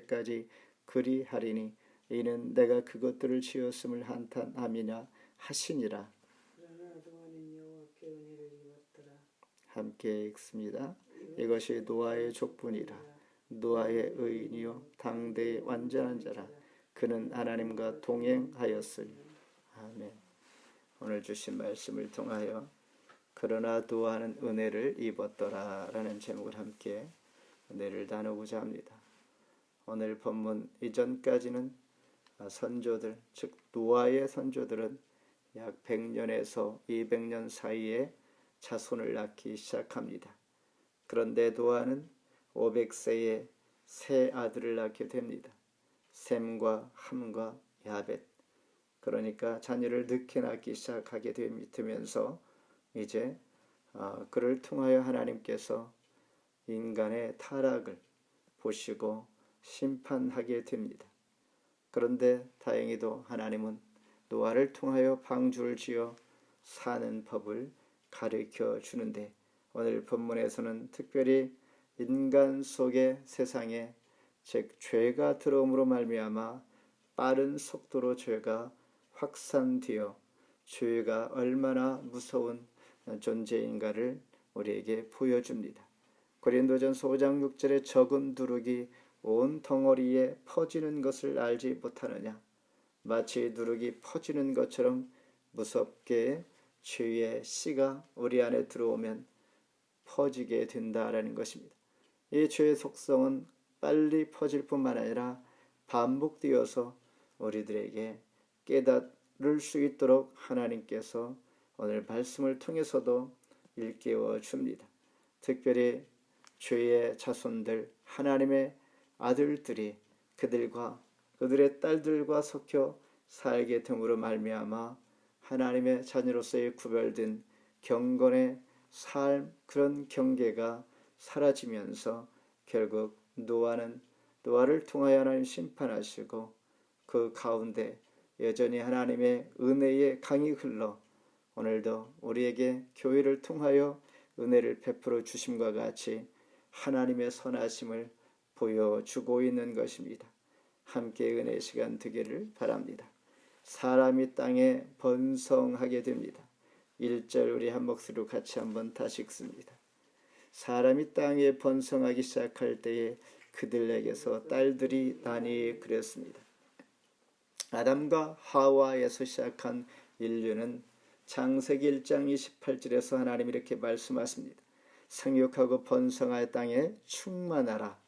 때까지 그리하리니 이는 내가 그것들을 지었음을 한탄함이냐 하시니라. 그러나 노아는 여호와께 은혜를 입었더라. 함께 읽습니다. 이것이 노아의 족분이라. 노아의 의인이요 당대의 완전한 자라. 그는 하나님과 동행하였으니. 아멘. 오늘 주신 말씀을 통하여 그러나 노아는 은혜를 입었더라 라는 제목을 함께 은혜를 나누고자 합니다. 오늘 본문 이전까지는 선조들, 즉 노아의 선조들은 약 100년에서 200년 사이에 자손을 낳기 시작합니다. 그런데 노아는 500세에 세 아들을 낳게 됩니다. 셈과 함과 야벳. 그러니까 자녀를 늦게 낳기 시작하게 되면서 이제 그를 통하여 하나님께서 인간의 타락을 보시고 심판하게 됩니다. 그런데 다행히도 하나님은 노아를 통하여 방주를 지어 사는 법을 가르쳐 주는데 오늘 본문에서는 특별히 인간 속의 세상에 즉 죄가 들어옴으로 말미암아 빠른 속도로 죄가 확산되어 죄가 얼마나 무서운 존재인가를 우리에게 보여줍니다. 고린도전서 5장 6절에 적은 누룩이 온 덩어리에 퍼지는 것을 알지 못하느냐. 마치 누룩이 퍼지는 것처럼 무섭게 죄의 씨가 우리 안에 들어오면 퍼지게 된다라는 것입니다. 이 죄의 속성은 빨리 퍼질 뿐만 아니라 반복되어서 우리들에게 깨달을 수 있도록 하나님께서 오늘 말씀을 통해서도 일깨워 줍니다. 특별히 죄의 자손들 하나님의 아들들이 그들의 딸들과 섞여 살게 됨으로 말미암아 하나님의 자녀로서의 구별된 경건의 삶, 그런 경계가 사라지면서 결국 노아를 통하여 하나님 심판하시고 그 가운데 여전히 하나님의 은혜의 강이 흘러 오늘도 우리에게 교회를 통하여 은혜를 베풀어 주심과 같이 하나님의 선하심을 보여주고 있는 것입니다. 함께 은혜 시간 되기를 바랍니다. 사람이 땅에 번성하게 됩니다. 1절 우리 한 목소리로 같이 한번 다시 읽습니다. 사람이 땅에 번성하기 시작할 때에 그들에게서 딸들이 나니 그랬습니다. 아담과 하와에서 시작한 인류는 창세기 1장 28절에서 하나님이 이렇게 말씀하십니다. 생육하고 번성하여 땅에 충만하라.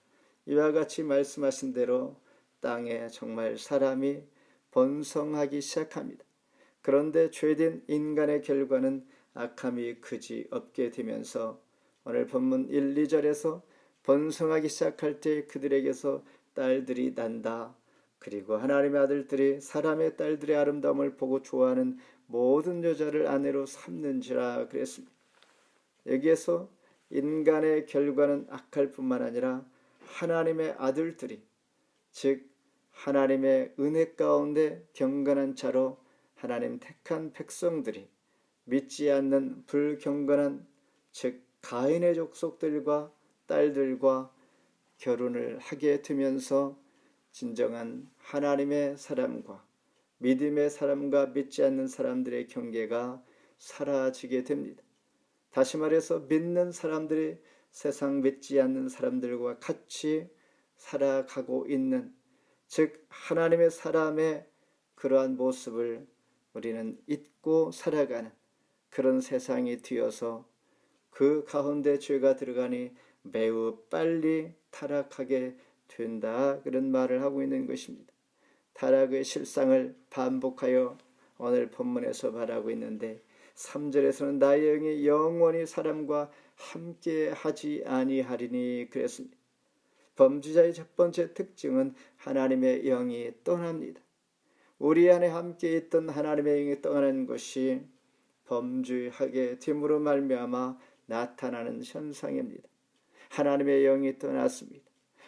이와 같이 말씀하신 대로 땅에 정말 사람이 번성하기 시작합니다. 그런데 죄된 인간의 결과는 악함이 그지 없게 되면서 오늘 본문 1, 2절에서 번성하기 시작할 때 그들에게서 딸들이 난다. 그리고 하나님의 아들들이 사람의 딸들의 아름다움을 보고 좋아하는 모든 여자를 아내로 삼는지라 그랬습니다. 여기에서 인간의 결과는 악할 뿐만 아니라 하나님의 아들들이 즉 하나님의 은혜 가운데 경건한 자로 하나님 택한 백성들이 믿지 않는 불경건한 즉 가인의 족속들과 딸들과 결혼을 하게 되면서 진정한 하나님의 사람과 믿음의 사람과 믿지 않는 사람들의 경계가 사라지게 됩니다. 다시 말해서 믿는 사람들이 세상 믿지 않는 사람들과 같이 살아가고 있는 즉 하나님의 사람의 그러한 모습을 우리는 잊고 살아가는 그런 세상이 되어서 그 가운데 죄가 들어가니 매우 빨리 타락하게 된다 그런 말을 하고 있는 것입니다. 타락의 실상을 반복하여 오늘 본문에서 말하고 있는데 3절에서는 나의 영이 영원히 사람과 함께 하지 아니하리니 그랬습니다. 범죄자의 첫 번째 특징은 하나님의 영이 떠납니다. 우리 안에 함께 있던 하나님의 영이 떠나는 것이 범죄하게 됨으로 말미암아 나타나는 현상입니다. 하나님의 영이 떠났습니다.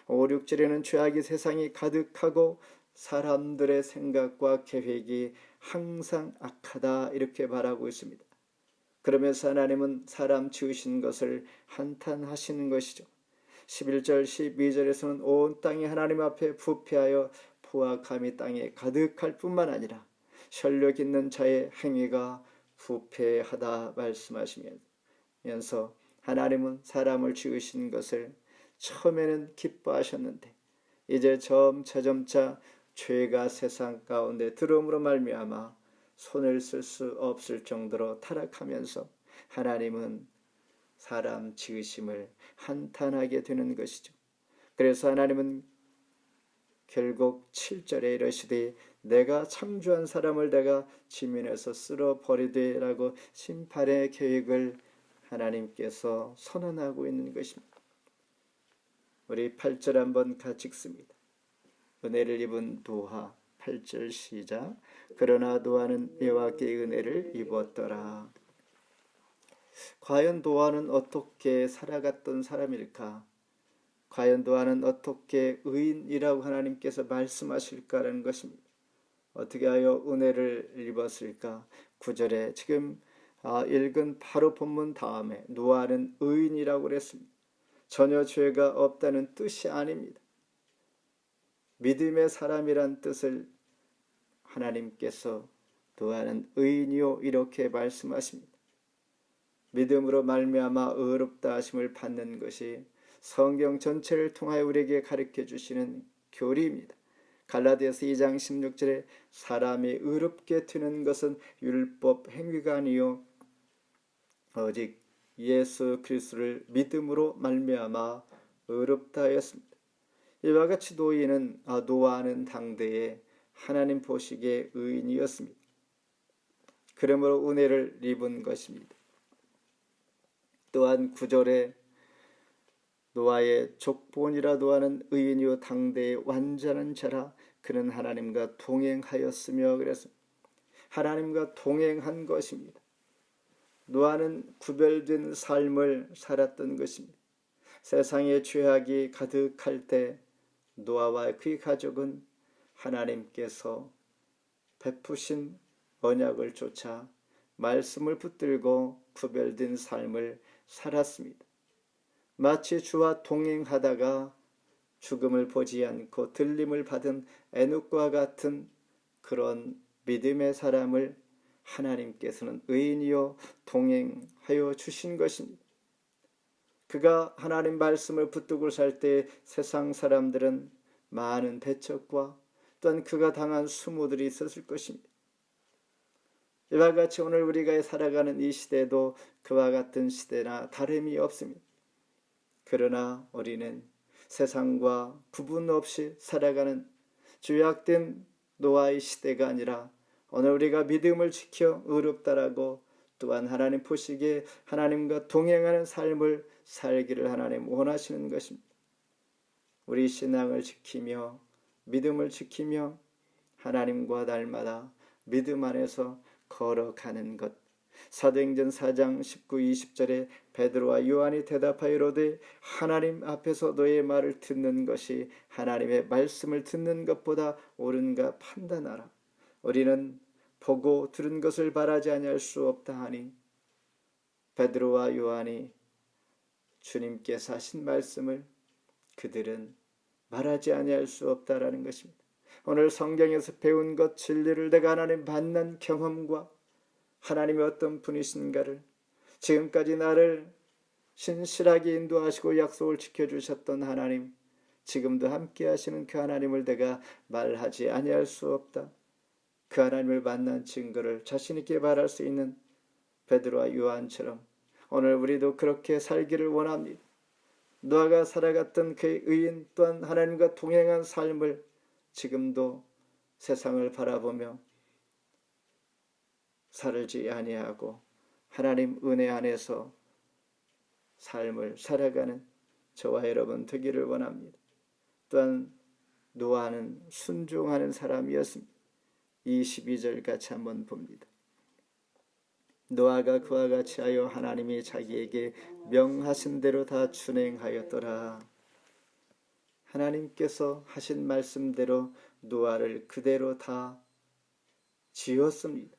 5, 6절에는 죄악이 세상이 가득하고 사람들의 생각과 계획이 항상 악하다 이렇게 말하고 있습니다. 그러면서 하나님은 사람 지으신 것을 한탄하시는 것이죠. 11절 12절에서는 온 땅이 하나님 앞에 부패하여 포악함이 땅에 가득할 뿐만 아니라 혈력 있는 자의 행위가 부패하다 말씀하시면서 하나님은 사람을 지으신 것을 처음에는 기뻐하셨는데 이제 점차 죄가 세상 가운데 들어옴으로 말미암아 손을 쓸 수 없을 정도로 타락하면서 하나님은 사람 지으심을 한탄하게 되는 것이죠. 그래서 하나님은 결국 7절에 이르시되 내가 창조한 사람을 내가 지면에서 쓸어버리되 라고 심판의 계획을 하나님께서 선언하고 있는 것입니다. 우리 8절 한번 같이 읽습니다. 은혜를 입은 노아 8절 시작. 그러나 노아는 여호와께 은혜를 입었더라. 과연 노아는 어떻게 살아갔던 사람일까? 과연 노아는 어떻게 의인이라고 하나님께서 말씀하실까라는 것입니다. 어떻게 하여 은혜를 입었을까? 9절에 지금 읽은 바로 본문 다음에 노아는 의인이라고 그랬습니다. 전혀 죄가 없다는 뜻이 아닙니다. 믿음의 사람이란 뜻을 하나님께서 노아는 의인이요 이렇게 말씀하십니다. 믿음으로 말미암아 의롭다 하심을 받는 것이 성경 전체를 통하여 우리에게 가르쳐 주시는 교리입니다. 갈라디아서 2장 16절에 사람이 의롭게 되는 것은 율법 행위가 아니요 오직 예수 그리스도를 믿음으로 말미암아 의롭다 하였습니다. 이와 같이 노아는 당대에 하나님 보시기에 의인이었습니다. 그러므로 은혜를 입은 것입니다. 또한 9절에 노아의 족본이라 노아는 의인이요 당대의 완전한 자라 그는 하나님과 동행하였으며 그래서 하나님과 동행한 것입니다. 노아는 구별된 삶을 살았던 것입니다. 세상에 죄악이 가득할 때 노아와 그의 가족은 하나님께서 베푸신 언약을 쫓아 말씀을 붙들고 구별된 삶을 살았습니다. 마치 주와 동행하다가 죽음을 보지 않고 들림을 받은 에녹과 같은 그런 믿음의 사람을 하나님께서는 의인이요 동행하여 주신 것입니다. 그가 하나님 말씀을 붙들고 살 때 세상 사람들은 많은 배척과 또한 그가 당한 수모들이 있었을 것입니다. 이와 같이 오늘 우리가 살아가는 이 시대도 그와 같은 시대나 다름이 없습니다. 그러나 우리는 세상과 구분 없이 살아가는 죄악된 노아의 시대가 아니라 오늘 우리가 믿음을 지켜 의롭다라고 또한 하나님 보시기에 하나님과 동행하는 삶을 살기를 하나님 원하시는 것입니다. 우리 신앙을 지키며 믿음을 지키며 하나님과 날마다 믿음 안에서 걸어가는 것. 사도행전 4장 19, 20절에 베드로와 요한이 대답하여 이르되 하나님 앞에서 너의 말을 듣는 것이 하나님의 말씀을 듣는 것보다 옳은가 판단하라. 우리는 보고 들은 것을 바라지 아니할 수 없다 하니 베드로와 요한이 주님께서 하신 말씀을 그들은 말하지 아니할 수 없다라는 것입니다. 오늘 성경에서 배운 것 진리를 내가 하나님 만난 경험과 하나님의 어떤 분이신가를 지금까지 나를 신실하게 인도하시고 약속을 지켜주셨던 하나님, 지금도 함께 하시는 그 하나님을 내가 말하지 아니할 수 없다. 그 하나님을 만난 증거를 자신 있게 말할 수 있는 베드로와 요한처럼 오늘 우리도 그렇게 살기를 원합니다. 노아가 살아갔던 그의 의인 또한 하나님과 동행한 삶을 지금도 세상을 바라보며 살지 아니하고 하나님 은혜 안에서 삶을 살아가는 저와 여러분 되기를 원합니다. 또한 노아는 순종하는 사람이었습니다. 22절 같이 한번 봅니다. 노아가 그와 같이 하여 하나님이 자기에게 명하신 대로 다 준행하였더라. 하나님께서 하신 말씀대로 노아를 그대로 다 지었습니다.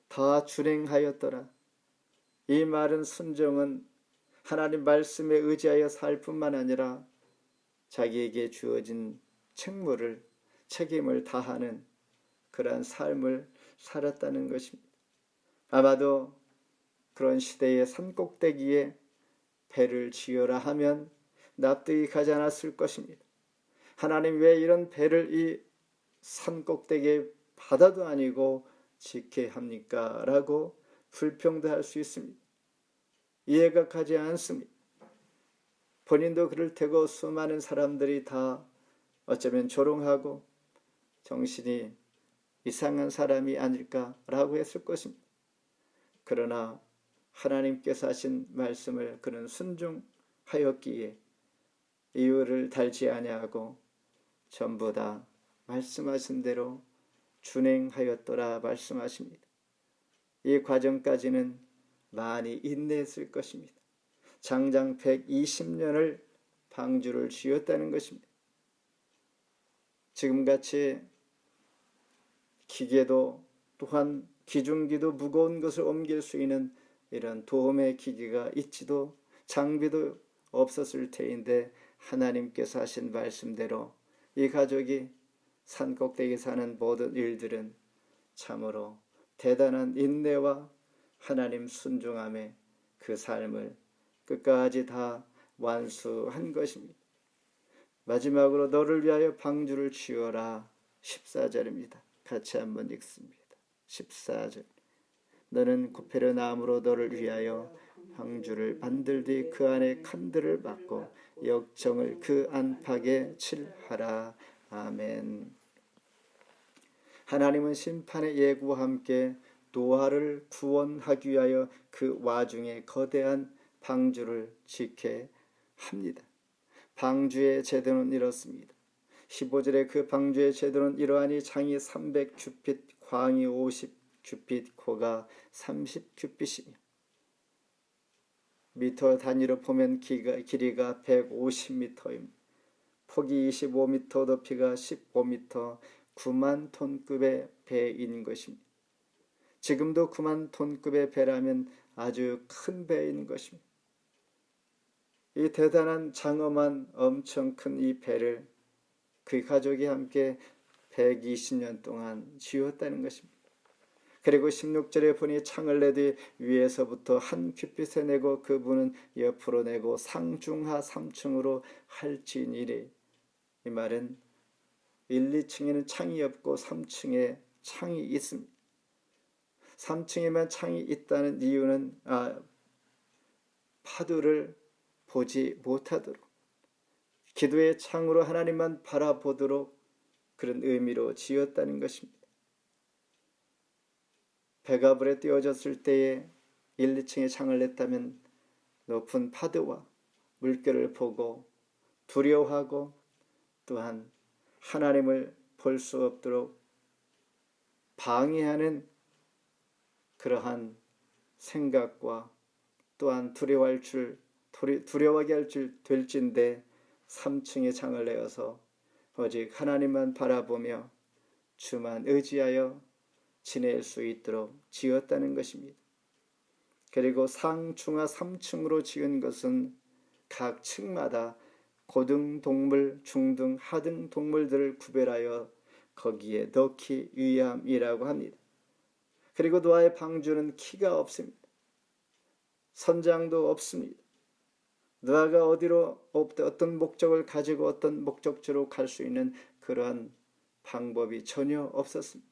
다 준행하였더라. 이 말은 순종은 하나님 말씀에 의지하여 살 뿐만 아니라 자기에게 주어진 책임을 다하는 그러한 삶을 살았다는 것입니다. 아마도 그런 시대의 산꼭대기에 배를 지어라 하면 납득이 가지 않았을 것입니다. 하나님 왜 이런 배를 이 산꼭대기에 바다도 아니고 짓게 합니까? 라고 불평도 할 수 있습니다. 이해가 가지 않습니다. 본인도 그럴 테고 수많은 사람들이 다 어쩌면 조롱하고 정신이 이상한 사람이 아닐까라고 했을 것입니다. 그러나 하나님께서 하신 말씀을 그는 순종하였기에 이유를 달지 아니하고 전부 다 말씀하신 대로 준행하였더라 말씀하십니다. 이 과정까지는 많이 인내했을 것입니다. 장장 120년을 방주를 지었다는 것입니다. 지금같이 기계도 또한 기중기도 무거운 것을 옮길 수 있는 이런 도움의 기기가 있지도 장비도 없었을 테인데 하나님께서 하신 말씀대로 이 가족이 산꼭대기 사는 모든 일들은 참으로 대단한 인내와 하나님 순종함에 그 삶을 끝까지 다 완수한 것입니다. 마지막으로 너를 위하여 방주를 지어라 14절입니다. 같이 한번 읽습니다. 14절 너는 고페르 나무로 너를 위하여 방주를 만들되 그 안에 칸들을 막고 역정을 그 안팎에 칠하라. 아멘. 하나님은 심판의 예고와 함께 노아를 구원하기 위하여 그 와중에 거대한 방주를 짓게 합니다. 방주의 제도는 이렇습니다. 15절에 그 방주의 제도는 이러하니 장이 300규빗, 광이 50규빗, 고가 30규빗이며 미터 단위로 보면 길이가 150m입니다. 폭이 25m, 높이가 15m, 9만 톤급의 배인 것입니다. 지금도 9만 톤급의 배라면 아주 큰 배인 것입니다. 이 대단한 장엄한 엄청 큰 이 배를 그 가족이 함께 120년 동안 지었다는 것입니다. 그리고 16절에 보니 창을 내되 위에서부터 한 규빗에 내고 그 문은 옆으로 내고 상중하 3층으로 할지니라. 이 말은 1, 2층에는 창이 없고 3층에 창이 있습니다. 3층에만 창이 있다는 이유는 파도를 보지 못하도록 기도의 창으로 하나님만 바라보도록 그런 의미로 지었다는 것입니다. 배가 불에 띄워졌을 때에 1, 2층에 창을 냈다면 높은 파도와 물결을 보고 두려워하고 또한 하나님을 볼 수 없도록 방해하는 그러한 생각과 또한 두려워하게 될진데 3층에 창을 내어서 오직 하나님만 바라보며 주만 의지하여 지낼 수 있도록 지었다는 것입니다. 그리고 상중하 3층으로 지은 것은 각 층마다 고등 동물, 중등, 하등 동물들을 구별하여 거기에 넣기 위함이라고 합니다. 그리고 노아의 방주는 키가 없습니다. 선장도 없습니다. 노아가 어떤 목적을 가지고 어떤 목적지로 갈 수 있는 그러한 방법이 전혀 없었습니다.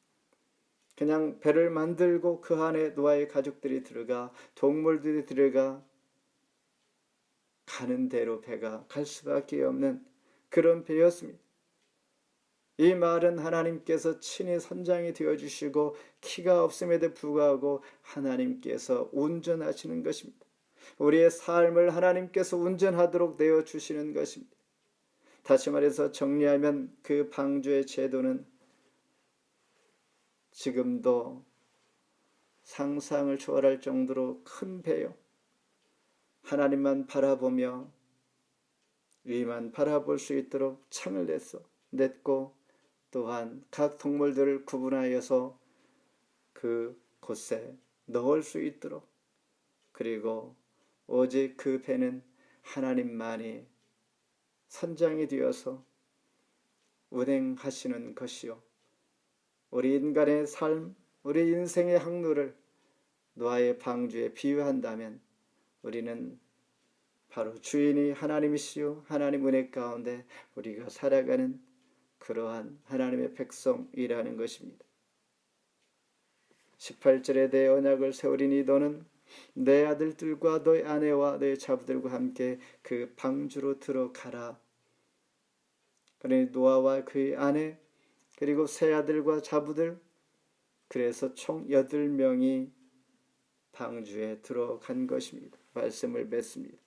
그냥 배를 만들고 그 안에 노아의 가족들이 들어가 동물들이 들어가 가는 대로 배가 갈 수밖에 없는 그런 배였습니다. 이 말은 하나님께서 친히 선장이 되어주시고 키가 없음에도 불구하고 하나님께서 운전하시는 것입니다. 우리의 삶을 하나님께서 운전하도록 내어주시는 것입니다. 다시 말해서 정리하면 그 방주의 제도는 지금도 상상을 초월할 정도로 큰 배요. 하나님만 바라보며 위만 바라볼 수 있도록 창을 냈고 또한 각 동물들을 구분하여서 그 곳에 넣을 수 있도록 그리고 오직 그 배는 하나님만이 선장이 되어서 운행하시는 것이요. 우리 인간의 삶, 우리 인생의 항로를 노아의 방주에 비유한다면 우리는 바로 주인이 하나님이시요 하나님 은혜 가운데 우리가 살아가는 그러한 하나님의 백성이라는 것입니다. 18절에 내 언약을 세우리니 너는 내 아들들과 너의 아내와 너의 자부들과 함께 그 방주로 들어가라. 그러니 노아와 그의 아내 그리고 세 아들과 자부들, 그래서 총 8명이 방주에 들어간 것입니다. 말씀을 맺습니다.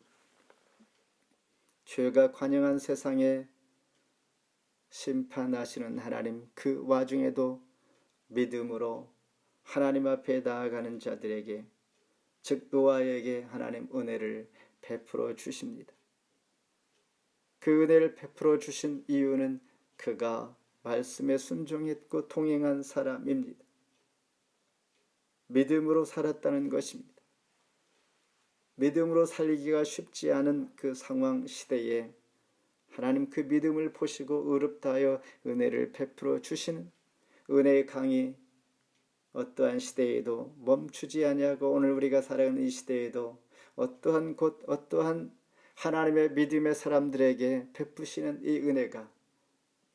죄가 관영한 세상에 심판하시는 하나님, 그 와중에도 믿음으로 하나님 앞에 나아가는 자들에게, 즉 노아에게 하나님 은혜를 베풀어 주십니다. 그 은혜를 베풀어 주신 이유는 그가 말씀에 순종했고 동행한 사람입니다. 믿음으로 살았다는 것입니다. 믿음으로 살기가 쉽지 않은 그 상황 시대에 하나님 그 믿음을 보시고 의롭다하여 은혜를 베풀어 주시는 은혜의 강이 어떠한 시대에도 멈추지 아니하고 오늘 우리가 살아가는 이 시대에도 어떠한 곳 어떠한 하나님의 믿음의 사람들에게 베푸시는 이 은혜가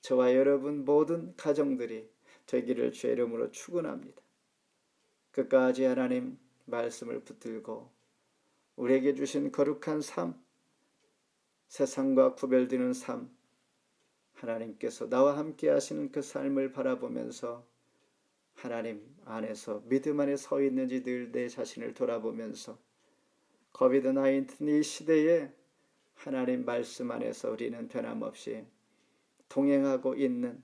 저와 여러분 모든 가정들이 되기를 주의 이름으로 축원합니다. 끝까지 하나님 말씀을 붙들고 우리에게 주신 거룩한 삶, 세상과 구별되는 삶, 하나님께서 나와 함께 하시는 그 삶을 바라보면서 하나님 안에서 믿음 안에 서 있는지 늘 내 자신을 돌아보면서 코비드-19 이 시대에 하나님 말씀 안에서 우리는 변함없이 동행하고 있는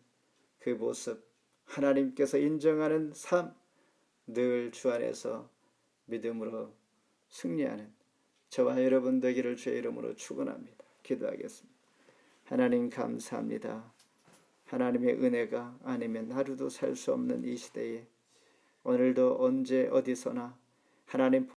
그 모습, 하나님께서 인정하는 삶, 늘 주 안에서 믿음으로 승리하는 저와 여러분 되기를 주의 이름으로 축원합니다. 기도하겠습니다. 하나님 감사합니다. 하나님의 은혜가 아니면 하루도 살 수 없는 이 시대에 오늘도 언제 어디서나 하나님